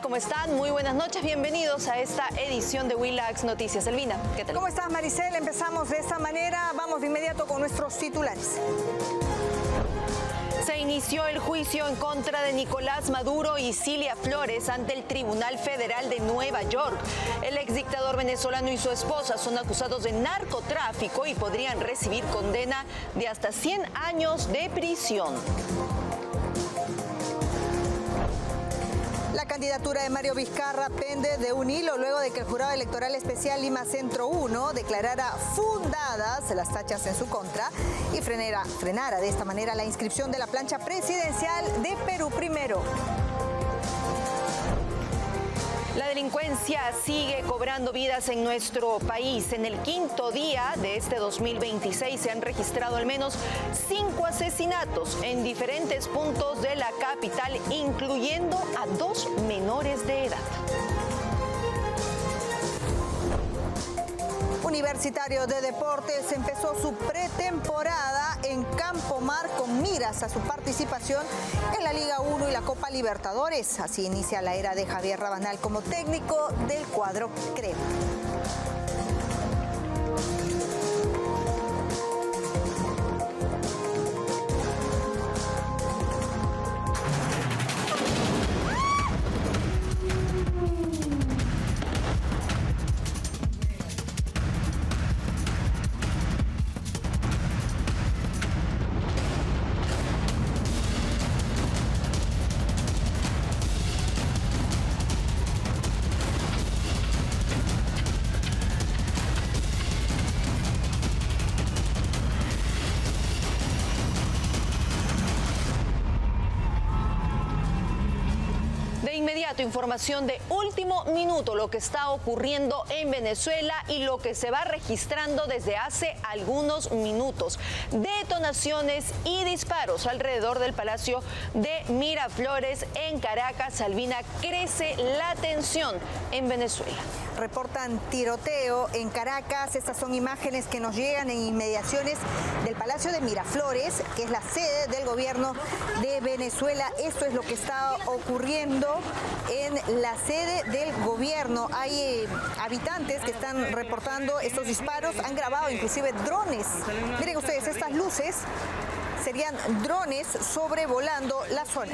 ¿Cómo están? Muy buenas noches, bienvenidos a esta edición de Willax Noticias. Elvina, ¿qué tal? ¿Cómo estás, Maricel? Empezamos de esta manera, vamos de inmediato con nuestros titulares. Se inició el juicio en contra de Nicolás Maduro y Cilia Flores ante el Tribunal Federal de Nueva York. El exdictador venezolano y su esposa son acusados de narcotráfico y podrían recibir condena de hasta 100 años de prisión. La candidatura de Mario Vizcarra pende de un hilo luego de que el Jurado Electoral Especial Lima Centro 1 declarara fundadas las tachas en su contra y frenara de esta manera la inscripción de la plancha presidencial de Perú Primero. La delincuencia sigue cobrando vidas en nuestro país. En el quinto día de este 2026 se han registrado al menos 5 asesinatos en diferentes puntos de la capital, incluyendo a 2 menores de edad. Universitario de Deportes empezó su pretemporada en Campo Mar con miras a su participación en la Liga 1 y la Copa Libertadores. Así inicia la era de Javier Rabanal como técnico del cuadro crema. Información de último minuto, lo que está ocurriendo en Venezuela y lo que se va registrando desde hace algunos minutos. Detonaciones y disparos alrededor del Palacio de Miraflores en Caracas. Albina, crece la tensión en Venezuela. Reportan tiroteo en Caracas. Estas son imágenes que nos llegan en inmediaciones del Palacio de Miraflores, que es la sede del gobierno de Venezuela. Esto es lo que está ocurriendo en la sede del gobierno. Hay habitantes que están reportando estos disparos. Han grabado inclusive drones. Miren ustedes, estas luces serían drones sobrevolando la zona.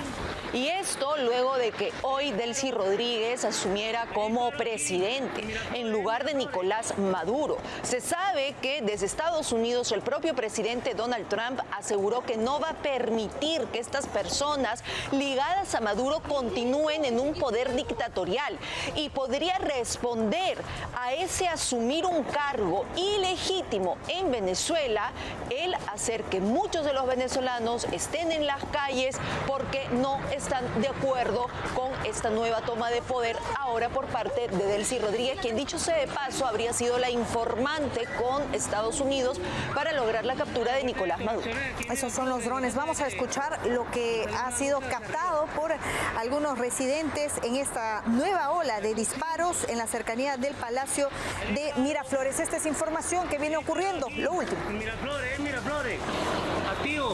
Y esto luego de que hoy Delcy Rodríguez asumiera como presidente en lugar de Nicolás Maduro. Se sabe que desde Estados Unidos el propio presidente Donald Trump aseguró que no va a permitir que estas personas ligadas a Maduro continúen en un poder dictatorial y podría responder a ese asumir un cargo ilegítimo en Venezuela el hacer que muchos de los venezolanos estén en las calles porque no están de acuerdo con esta nueva toma de poder ahora por parte de Delcy Rodríguez, quien dicho sea de paso habría sido la informante con Estados Unidos para lograr la captura de Nicolás Maduro. Esos son los drones. Vamos a escuchar lo que ha sido captado por algunos residentes en esta nueva ola de disparos en la cercanía del Palacio de Miraflores. Esta es información que viene ocurriendo, lo último. Miraflores, activo.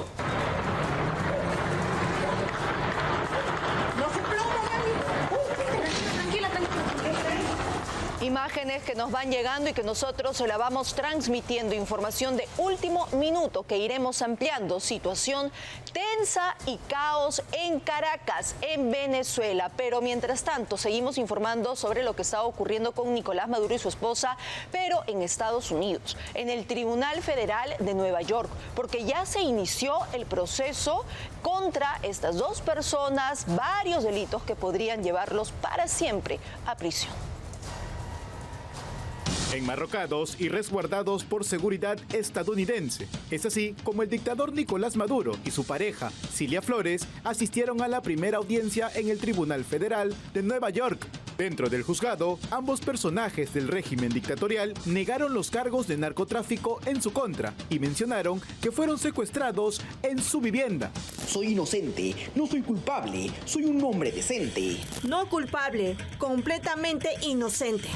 Imágenes que nos van llegando y que nosotros se la vamos transmitiendo. Información de último minuto que iremos ampliando. Situación tensa y caos en Caracas, en Venezuela. Pero mientras tanto, seguimos informando sobre lo que está ocurriendo con Nicolás Maduro y su esposa, pero en Estados Unidos, en el Tribunal Federal de Nueva York, porque ya se inició el proceso contra estas dos personas, varios delitos que podrían llevarlos para siempre a prisión. Enmarrocados y resguardados por seguridad estadounidense. Es así como el dictador Nicolás Maduro y su pareja, Cilia Flores, asistieron a la primera audiencia en el Tribunal Federal de Nueva York. Dentro del juzgado, ambos personajes del régimen dictatorial negaron los cargos de narcotráfico en su contra y mencionaron que fueron secuestrados en su vivienda. Soy inocente, no soy culpable, soy un hombre decente. No culpable, completamente inocente.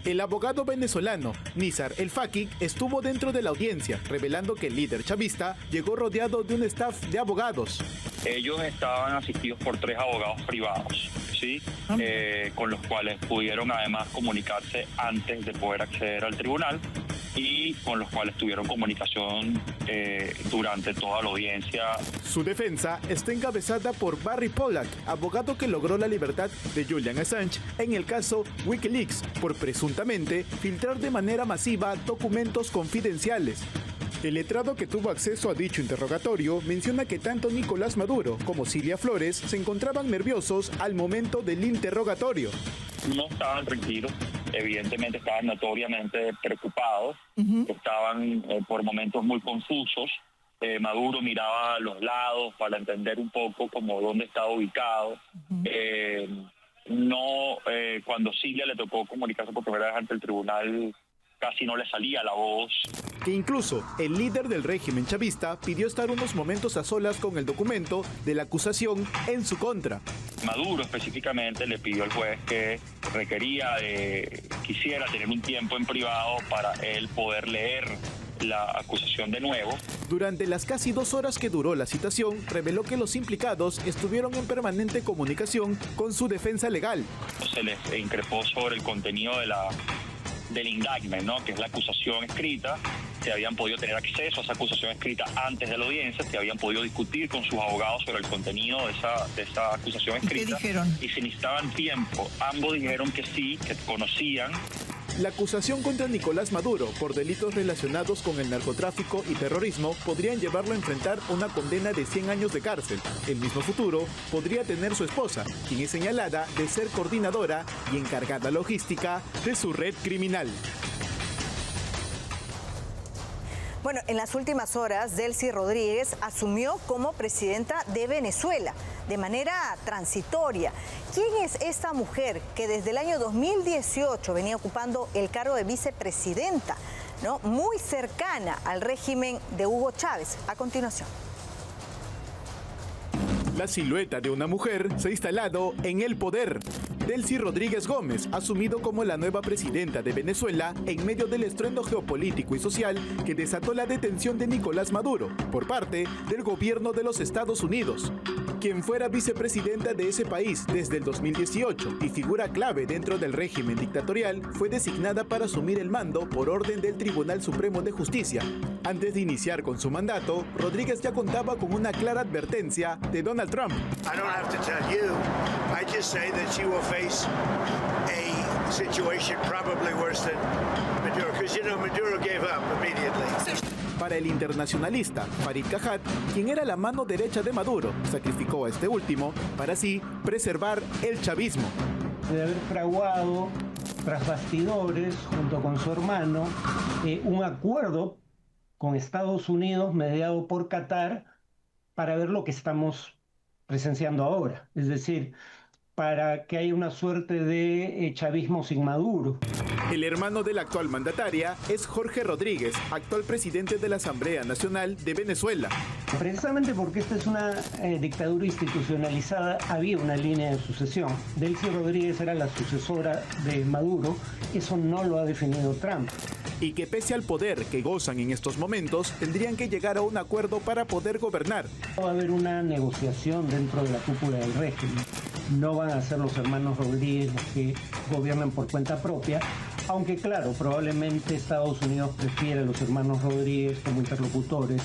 El abogado venezolano Nizar El Fakik estuvo dentro de la audiencia, revelando que el líder chavista llegó rodeado de un staff de abogados. Ellos estaban asistidos por 3 abogados privados, ¿sí? Con los cuales pudieron además comunicarse antes de poder acceder al tribunal y con los cuales tuvieron comunicación durante toda la audiencia. Su defensa está encabezada por Barry Pollack, abogado que logró la libertad de Julian Assange en el caso Wikileaks, por presuntamente filtrar de manera masiva documentos confidenciales. El letrado que tuvo acceso a dicho interrogatorio menciona que tanto Nicolás Maduro como Cilia Flores se encontraban nerviosos al momento del interrogatorio. No estaban tranquilos, evidentemente estaban notoriamente preocupados, estaban por momentos muy confusos. Maduro miraba a los lados para entender un poco como dónde estaba ubicado. Cuando Cilia le tocó comunicarse por primera vez ante el tribunal, casi no le salía la voz. Que incluso el líder del régimen chavista pidió estar unos momentos a solas con el documento de la acusación en su contra. Maduro específicamente le pidió al juez que quisiera tener un tiempo en privado para él poder leer la acusación de nuevo. Durante las casi 2 horas que duró la citación, reveló que los implicados estuvieron en permanente comunicación con su defensa legal. Se les increpó sobre el contenido del indictment, ¿no? Que es la acusación escrita. Se habían podido tener acceso a esa acusación escrita antes de la audiencia, se habían podido discutir con sus abogados sobre el contenido de esa acusación escrita. ¿Qué dijeron? Y si necesitaban tiempo, ambos dijeron que sí, que conocían. La acusación contra Nicolás Maduro por delitos relacionados con el narcotráfico y terrorismo podrían llevarlo a enfrentar una condena de 100 años de cárcel. El mismo futuro podría tener su esposa, quien es señalada de ser coordinadora y encargada logística de su red criminal. Bueno, en las últimas horas, Delcy Rodríguez asumió como presidenta de Venezuela de manera transitoria. ¿Quién es esta mujer que desde el año 2018 venía ocupando el cargo de vicepresidenta, ¿no? Muy cercana al régimen de Hugo Chávez? A continuación. La silueta de una mujer se ha instalado en el poder. Delcy Rodríguez Gómez ha asumido como la nueva presidenta de Venezuela en medio del estruendo geopolítico y social que desató la detención de Nicolás Maduro por parte del gobierno de los Estados Unidos. Quien fuera vicepresidenta de ese país desde el 2018 y figura clave dentro del régimen dictatorial, fue designada para asumir el mando por orden del Tribunal Supremo de Justicia. Antes de iniciar con su mandato, Rodríguez ya contaba con una clara advertencia de Donald Trump. I don't have to tell you. I just say that she will face a situation probably worse than Maduro, because you know Maduro gave up immediately. Para el internacionalista Farid Kajat, quien era la mano derecha de Maduro, sacrificó a este último para así preservar el chavismo. De haber fraguado tras bastidores junto con su hermano un acuerdo con Estados Unidos mediado por Qatar para ver lo que estamos presenciando ahora, es decir, para que haya una suerte de chavismo sin Maduro. El hermano de la actual mandataria es Jorge Rodríguez, actual presidente de la Asamblea Nacional de Venezuela. Precisamente porque esta es una dictadura institucionalizada, había una línea de sucesión. Delcy Rodríguez era la sucesora de Maduro, eso no lo ha definido Trump. Y que pese al poder que gozan en estos momentos, tendrían que llegar a un acuerdo para poder gobernar. Va a haber una negociación dentro de la cúpula del régimen. No van a ser los hermanos Rodríguez los que gobiernan por cuenta propia, aunque claro, probablemente Estados Unidos prefiere a los hermanos Rodríguez como interlocutores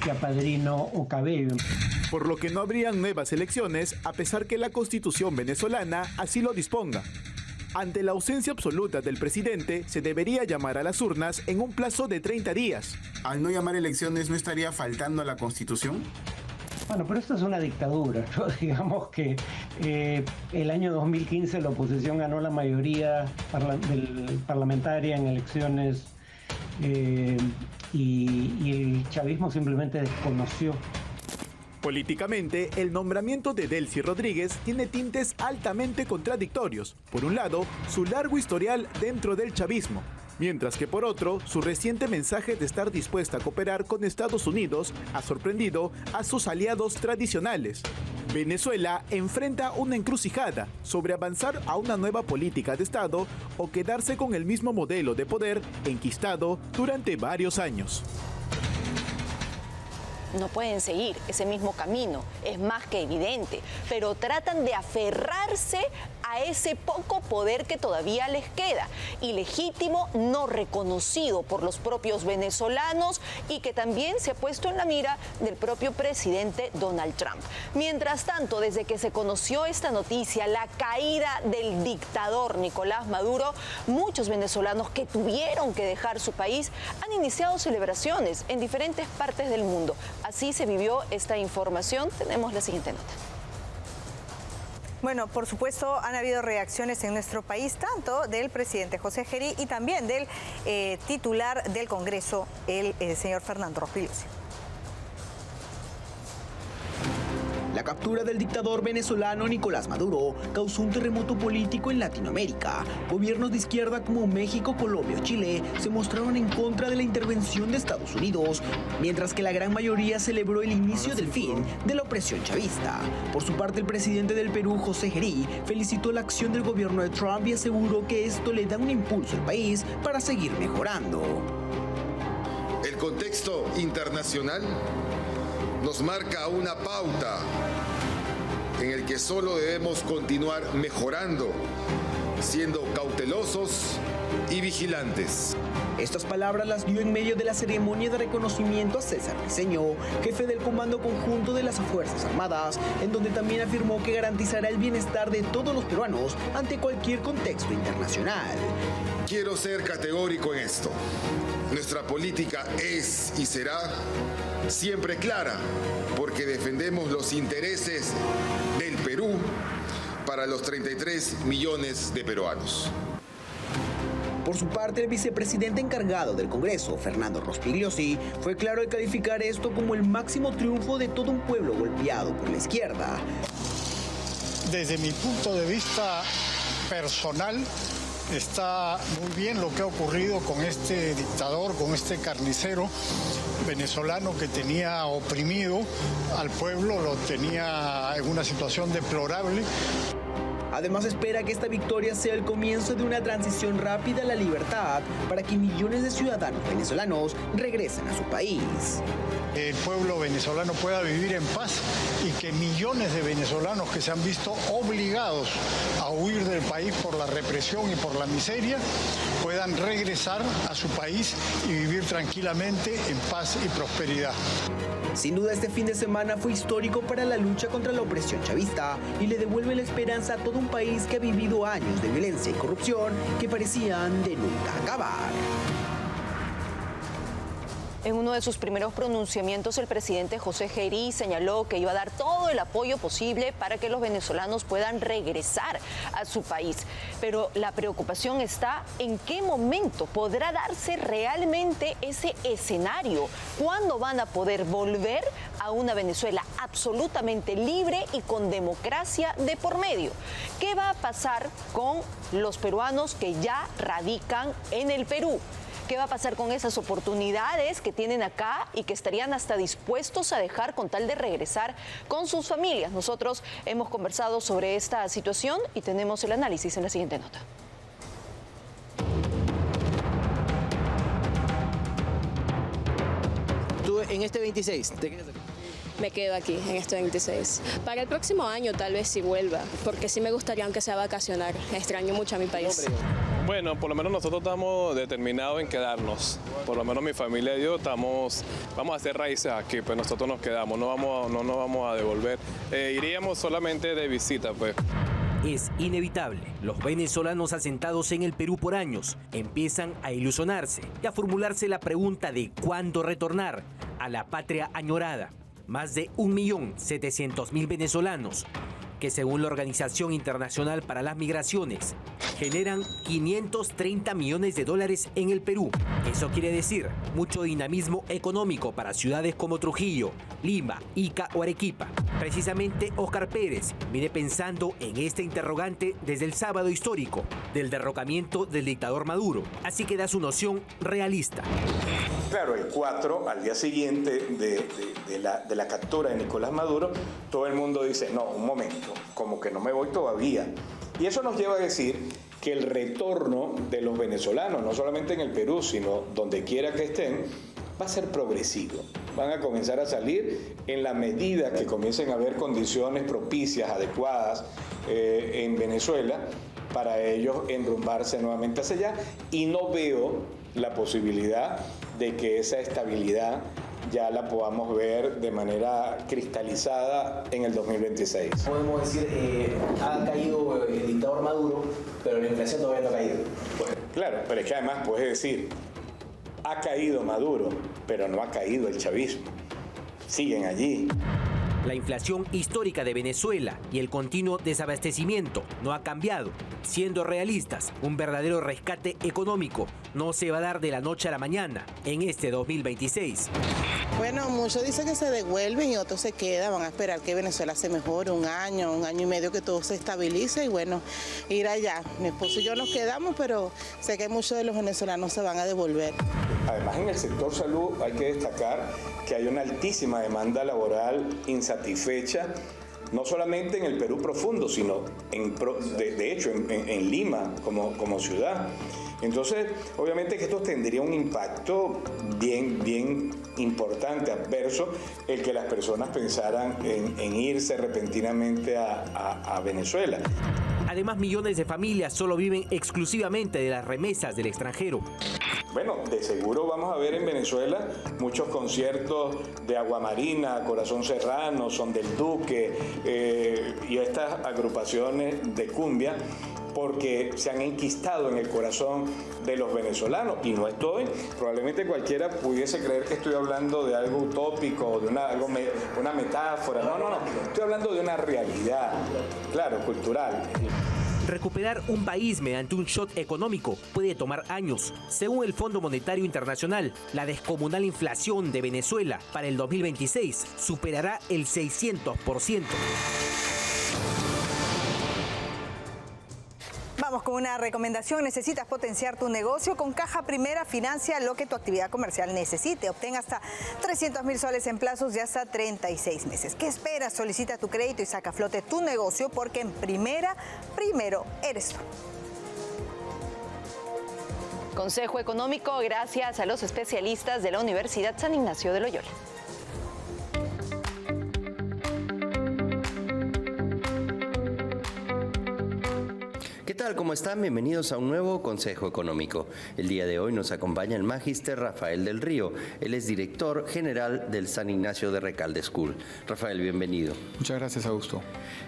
que a Padrino o Cabello. Por lo que no habrían nuevas elecciones, a pesar que la Constitución venezolana así lo disponga. Ante la ausencia absoluta del presidente, se debería llamar a las urnas en un plazo de 30 días. Al no llamar elecciones, ¿no estaría faltando a la Constitución? Bueno, pero esto es una dictadura, ¿no? Digamos que el año 2015 la oposición ganó la mayoría parlamentaria en elecciones y el chavismo simplemente desconoció. Políticamente, el nombramiento de Delcy Rodríguez tiene tintes altamente contradictorios. Por un lado, su largo historial dentro del chavismo. Mientras que por otro, su reciente mensaje de estar dispuesta a cooperar con Estados Unidos ha sorprendido a sus aliados tradicionales. Venezuela enfrenta una encrucijada sobre avanzar a una nueva política de Estado o quedarse con el mismo modelo de poder enquistado durante varios años. No pueden seguir ese mismo camino, es más que evidente, pero tratan de aferrarse a ese poco poder que todavía les queda, ilegítimo, no reconocido por los propios venezolanos y que también se ha puesto en la mira del propio presidente Donald Trump. Mientras tanto, desde que se conoció esta noticia, la caída del dictador Nicolás Maduro, muchos venezolanos que tuvieron que dejar su país han iniciado celebraciones en diferentes partes del mundo. Así se vivió esta información. Tenemos la siguiente nota. Bueno, por supuesto, han habido reacciones en nuestro país, tanto del presidente José Gerí y también del titular del Congreso, el señor Fernando Rospigliosi. La captura del dictador venezolano Nicolás Maduro causó un terremoto político en Latinoamérica. Gobiernos de izquierda como México, Colombia o Chile se mostraron en contra de la intervención de Estados Unidos, mientras que la gran mayoría celebró el inicio del fin de la opresión chavista. Por su parte, el presidente del Perú, José Gerí, felicitó la acción del gobierno de Trump y aseguró que esto le da un impulso al país para seguir mejorando. El contexto internacional nos marca una pauta en el que solo debemos continuar mejorando, siendo cautelosos y vigilantes. Estas palabras las dio en medio de la ceremonia de reconocimiento a César Briceño, jefe del Comando Conjunto de las Fuerzas Armadas, en donde también afirmó que garantizará el bienestar de todos los peruanos ante cualquier contexto internacional. Quiero ser categórico en esto. Nuestra política es y será siempre clara, porque defendemos los intereses del Perú para los 33 millones de peruanos. Por su parte, el vicepresidente encargado del Congreso, Fernando Rospigliosi, fue claro al calificar esto como el máximo triunfo de todo un pueblo golpeado por la izquierda. Desde mi punto de vista personal, está muy bien lo que ha ocurrido con este dictador, con este carnicero venezolano que tenía oprimido al pueblo, lo tenía en una situación deplorable. Además, espera que esta victoria sea el comienzo de una transición rápida a la libertad para que millones de ciudadanos venezolanos regresen a su país. El pueblo venezolano pueda vivir en paz y que millones de venezolanos que se han visto obligados a huir del país por la represión y por la miseria puedan regresar a su país y vivir tranquilamente en paz y prosperidad. Sin duda, este fin de semana fue histórico para la lucha contra la opresión chavista y le devuelve la esperanza a todo un país que ha vivido años de violencia y corrupción que parecían de nunca acabar. En uno de sus primeros pronunciamientos, el presidente José Gerí señaló que iba a dar todo el apoyo posible para que los venezolanos puedan regresar a su país. Pero la preocupación está en qué momento podrá darse realmente ese escenario. ¿Cuándo van a poder volver a una Venezuela absolutamente libre y con democracia de por medio? ¿Qué va a pasar con los peruanos que ya radican en el Perú? ¿Qué va a pasar con esas oportunidades que tienen acá y que estarían hasta dispuestos a dejar con tal de regresar con sus familias? Nosotros hemos conversado sobre esta situación y tenemos el análisis en la siguiente nota. Tú en este 26, ¿te quedas aquí? Me quedo aquí en este 26. Para el próximo año tal vez sí vuelva, porque sí me gustaría aunque sea vacacionar. Extraño mucho a mi país. Bueno, por lo menos nosotros estamos determinados en quedarnos. Por lo menos mi familia y yo vamos a hacer raíces aquí, pues nosotros nos quedamos, no nos vamos a devolver. Iríamos solamente de visita, pues. Es inevitable. Los venezolanos asentados en el Perú por años empiezan a ilusionarse y a formularse la pregunta de cuándo retornar a la patria añorada. Más de 1.700.000 venezolanos, que según la Organización Internacional para las Migraciones, generan 530 millones de dólares en el Perú. Eso quiere decir mucho dinamismo económico para ciudades como Trujillo, Lima, Ica o Arequipa. Precisamente Óscar Pérez viene pensando en este interrogante desde el sábado histórico del derrocamiento del dictador Maduro, así que da su noción realista. Claro, el 4, al día siguiente de la captura de Nicolás Maduro, todo el mundo dice, no, un momento, como que no me voy todavía. Y eso nos lleva a decir que el retorno de los venezolanos, no solamente en el Perú, sino donde quiera que estén, va a ser progresivo. Van a comenzar a salir en la medida que comiencen a haber condiciones propicias, adecuadas en Venezuela para ellos enrumbarse nuevamente hacia allá, y no veo la posibilidad de que esa estabilidad ya la podamos ver de manera cristalizada en el 2026. Podemos decir, ha caído el dictador Maduro, pero la inflación todavía no ha caído. Bueno, claro, pero es que además puedes decir, ha caído Maduro, pero no ha caído el chavismo. Siguen allí. La inflación histórica de Venezuela y el continuo desabastecimiento no ha cambiado. Siendo realistas, un verdadero rescate económico no se va a dar de la noche a la mañana en este 2026. Bueno, muchos dicen que se devuelven y otros se quedan, van a esperar que Venezuela se mejore un año y medio, que todo se estabilice y bueno, ir allá. Mi esposo y yo nos quedamos, pero sé que muchos de los venezolanos se van a devolver. Además, en el sector salud hay que destacar que hay una altísima demanda laboral insatisfecha, no solamente en el Perú profundo, sino de hecho en Lima como ciudad. Entonces, obviamente que esto tendría un impacto bien importante, adverso, el que las personas pensaran en irse repentinamente a Venezuela. Además, millones de familias solo viven exclusivamente de las remesas del extranjero. Bueno, de seguro vamos a ver en Venezuela muchos conciertos de Aguamarina, Corazón Serrano, Son del Duque y estas agrupaciones de cumbia, porque se han enquistado en el corazón de los venezolanos. Y no estoy, probablemente cualquiera pudiese creer que estoy hablando de algo utópico, de una metáfora. No, estoy hablando de una realidad, claro, cultural. Recuperar un país mediante un shock económico puede tomar años. Según el Fondo Monetario Internacional, la descomunal inflación de Venezuela para el 2026 superará el 600%. Vamos con una recomendación. ¿Necesitas potenciar tu negocio? Con Caja Primera financia lo que tu actividad comercial necesite. Obtén hasta 300.000 soles en plazos de hasta 36 meses. ¿Qué esperas? Solicita tu crédito y saca a flote tu negocio, porque en Primera, primero eres tú. Consejo Económico, gracias a los especialistas de la Universidad San Ignacio de Loyola. ¿Qué tal? ¿Cómo están? Bienvenidos a un nuevo Consejo Económico. El día de hoy nos acompaña el magíster Rafael del Río. Él es director general del San Ignacio de Recalde School. Rafael, bienvenido. Muchas gracias, Augusto.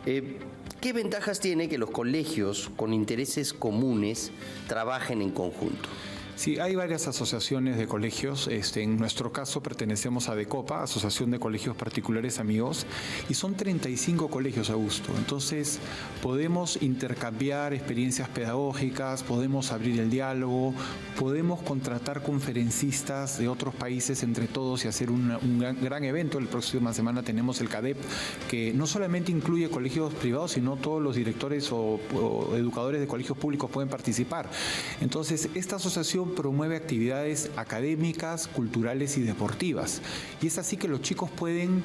¿Qué ventajas tiene que los colegios con intereses comunes trabajen en conjunto? Sí, hay varias asociaciones de colegios. En nuestro caso pertenecemos a DECOPA, Asociación de Colegios Particulares Amigos, y son 35 colegios, Augusto. Entonces podemos intercambiar experiencias pedagógicas, podemos abrir el diálogo, podemos contratar conferencistas de otros países entre todos y hacer un gran evento. La próxima semana tenemos el CADEP, que no solamente incluye colegios privados, sino todos los directores o educadores de colegios públicos pueden participar. Entonces, esta asociación promueve actividades académicas, culturales y deportivas. Y es así que los chicos pueden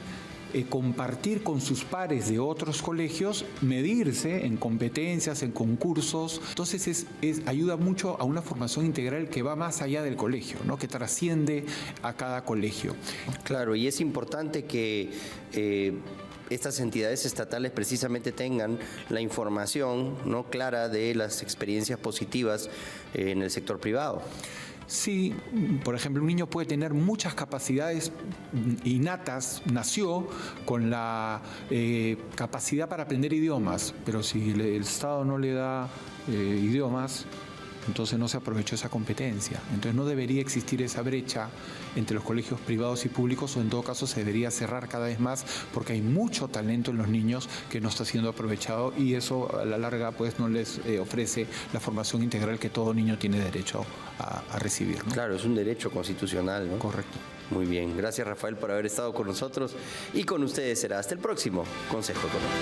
compartir con sus pares de otros colegios, medirse en competencias, en concursos. Entonces ayuda mucho a una formación integral que va más allá del colegio, ¿no? Que trasciende a cada colegio. Claro, y es importante que estas entidades estatales precisamente tengan la información, ¿no?, clara de las experiencias positivas en el sector privado. Sí, por ejemplo, un niño puede tener muchas capacidades innatas, nació con la capacidad para aprender idiomas, pero si el Estado no le da idiomas, entonces no se aprovechó esa competencia. Entonces no debería existir esa brecha entre los colegios privados y públicos, o en todo caso se debería cerrar cada vez más, porque hay mucho talento en los niños que no está siendo aprovechado, y eso a la larga pues no les ofrece la formación integral que todo niño tiene derecho a recibir, ¿no? Claro, es un derecho constitucional, ¿no? Correcto. Muy bien, gracias Rafael por haber estado con nosotros y con ustedes será hasta el próximo Consejo Económico.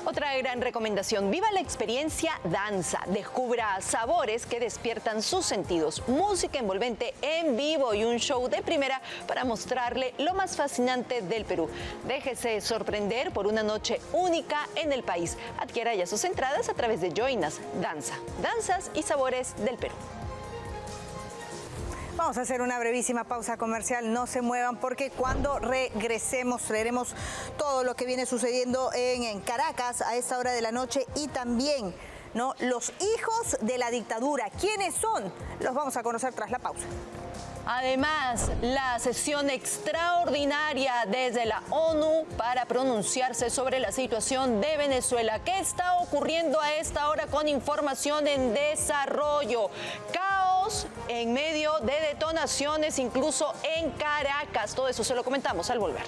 Otra gran recomendación, viva la experiencia danza, descubra sabores que despiertan sus sentidos, música envolvente en vivo y un show de primera para mostrarle lo más fascinante del Perú. Déjese sorprender por una noche única en el país. Adquiera ya sus entradas a través de Joinas Danza, danzas y sabores del Perú. Vamos a hacer una brevísima pausa comercial, no se muevan porque cuando regresemos traeremos todo lo que viene sucediendo en Caracas a esta hora de la noche y también, ¿no?, los hijos de la dictadura. ¿Quiénes son? Los vamos a conocer tras la pausa. Además, la sesión extraordinaria desde la ONU para pronunciarse sobre la situación de Venezuela. ¿Qué está ocurriendo a esta hora con información en desarrollo? Caos en medio de detonaciones, incluso en Caracas. Todo eso se lo comentamos al volver.